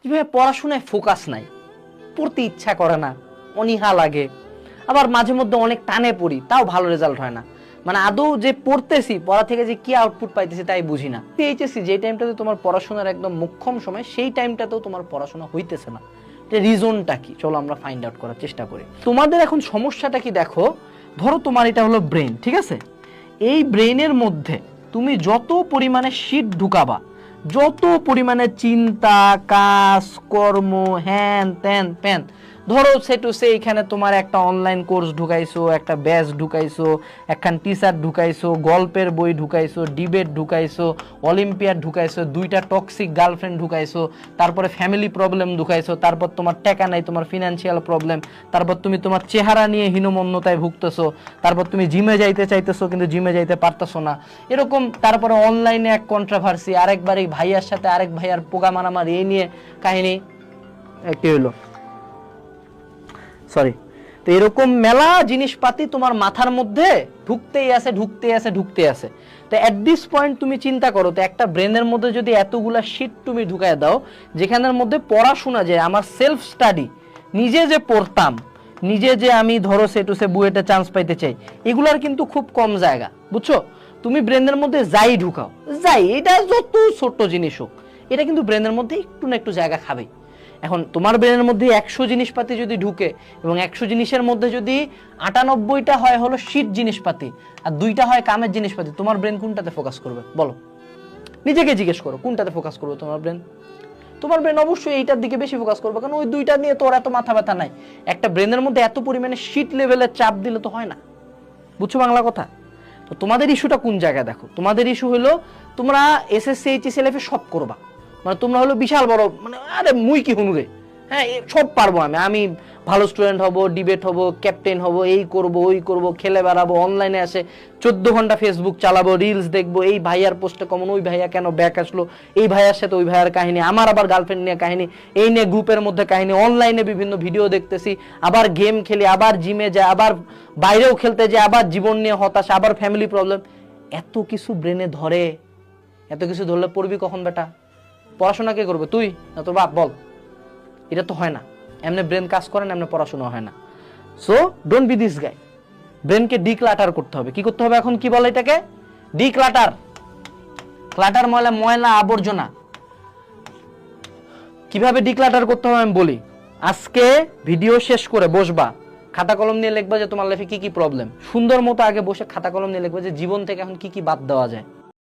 যেভাবে পড়াশোনায় ফোকাস নাই, পড়তে ইচ্ছা করে না, অনীহা লাগে, আবার মাঝে মধ্যে অনেক টানে পড়ি, তাও ভালো রেজাল্ট হয় না। মানে আদৌ যে পড়তেছি, পড়া থেকে যে কি আউটপুট পাইতেছি তাই বুঝি না। এইচএসসি যে টাইমটাতে তোমার পড়াশোনার একদম মোক্ষম সময়, সেই টাইমটাতেও তোমার পড়াশোনা হইতেছে না। রিজনটা কি, চলো আমরা ফাইন্ড আউট করার চেষ্টা করি। তোমাদের এখন সমস্যাটা কি দেখো, ধরো তোমার এটা হলো ব্রেন, ঠিক আছে? এই ব্রেনের মধ্যে তুমি যত পরিমাণে শীট ঢুকাবা, যত পরিমাণে চিন্তা, কাজ, কর্ম, হ্যান ত্যান প্যান, ধরো সেটু সে এখানে তোমার একটা অনলাইন কোর্স ঢুকাইছো, একটা ব্যাচ ঢুকাইছো, একখান টিচার ঢুকাইছো, গল্পের বই ঢুকাইছো, ডিবেট ঢুকাইছো, অলিম্পিয়াড ঢুকাইছো, 2টা টক্সিক গার্লফ্রেন্ড ঢুকাইছো, তারপরে ফ্যামিলি প্রবলেম ঢুকাইছো, তারপর তোমার টাকা নাই, তোমার ফিনান্সিয়াল প্রবলেম, তারপর তুমি তোমার চেহারা নিয়ে হীনমন্যতায় ভুগতেছো, তারপর তুমি জিমে যাইতে চাইতেছো কিন্তু জিমে যাইতে পারতেছো না, এরকম। তারপরে অনলাইনে এক কন্ট্রোভার্সি, আরেকবার এই ভাইয়ার সাথে আরেক ভাইয়ার পোকা মারামারি, এই নিয়ে কাহিনী কি হইলো, সরি। তো এরকম মেলা জিনিসপাতি তোমার মাথার মধ্যে ঢুকতেই আছে। তো এট দিস পয়েন্ট তুমি চিন্তা করো, তো একটা ব্রেনের মধ্যে যদি এতগুলা শীট তুমি ঢুকায় দাও, যেখানের মধ্যে পড়াশোনা, যে আমার সেলফ স্টাডি, নিজে যে পড়তাম, নিজে যে আমি ধরো সে বুয়েটে চান্স পাইতে চাই, এগুলার কিন্তু খুব কম জায়গা, বুঝছো? তুমি ব্রেনের মধ্যে যাই ঢুকাও, এটা যত ছোট্ট জিনিস হোক, এটা কিন্তু ব্রেনের মধ্যে একটু না একটু জায়গা খাবে। এখন তোমার ব্রেনের মধ্যে 100 জিনিসপাতি যদি ঢুকে, এবং 100 জিনিসের মধ্যে যদি 98টা হয় হলো শীট জিনিসপাতি আর 2টা হয় কামের জিনিসপাতি, তোমার ব্রেন কোনটাতে ফোকাস করবে বলো? নিজেকে জিজ্ঞেস করো, কোনটাতে ফোকাস করবে তোমার ব্রেন? তোমার ব্রেন অবশ্যই এইটার দিকে বেশি ফোকাস করবে, কারণ ওই 2টা নিয়ে তোর এত মাথা ব্যথা নাই। একটা ব্রেনের মধ্যে এত পরিমাণে শীট লেভেলের চাপ দিলে তো হয় না, বুঝছো বাংলা কথা? তো তোমাদের ইস্যুটা কোন জায়গায় দেখো, তোমাদের ইস্যু হলো তোমরা এসএসসি এইচএসসি লাইফে সব করবা, মানে তোমরা হলো বিশাল বড়, মানে আরে মুই কি হুনুরে, হ্যাঁ সব পারবো, আমি ভালো স্টুডেন্ট হব, ডিবেট হব, ক্যাপ্টেন হব, এই করব ওই করব, খেলে বেড়াবো, অনলাইনে আসে 14 ঘন্টা ফেসবুক চালাবো, রিলস দেখবো, এই ভাইয়ার পোস্টে কমন, ওই ভাইয়া কেন ব্যাক আসলো, এই ভাইয়ার সাথে ওই ভাইয়ার কাহিনী, আমার আবার গার্লফ্রেন্ড নিয়ে কাহিনী, এই নিয়ে গ্রুপের মধ্যে কাহিনী, অনলাইনে বিভিন্ন ভিডিও দেখতেছি, আবার গেম খেলি, আবার জিমে যায়, আবার বাইরেও খেলতে যায়, আবার জীবন নিয়ে হতাশা, আবার ফ্যামিলি প্রবলেম, এত কিছু ব্রেনে ধরে, এত কিছু ধরলে পড়বি কখন বেটা? পড়াশোনা কে করবে, তুই না তোর বাপ? বল। এটা তো হয় না, এমনি ব্রেন কাজ করে না, এমনি পড়াশোনা হয় না। So don't be this guy. ব্রেনকে ডিক্লাটার করতে হবে। কি করতে হবে এখন, কি বলে এটাকে? ডিক্লাটার। ক্লাটার ময়লা আবর্জনা। কিভাবে ডিক্লাটার করতে হবে আমি বলি। আজকে ভিডিও শেষ করে বসবা, খাতা কলম নিয়ে লিখবা যে তোমার লাইফে কি কি প্রবলেম, সুন্দর মতো আগে বসে খাতা কলম নিয়ে লিখবা যে জীবন থেকে এখন কি কি বাদ দেওয়া যায়।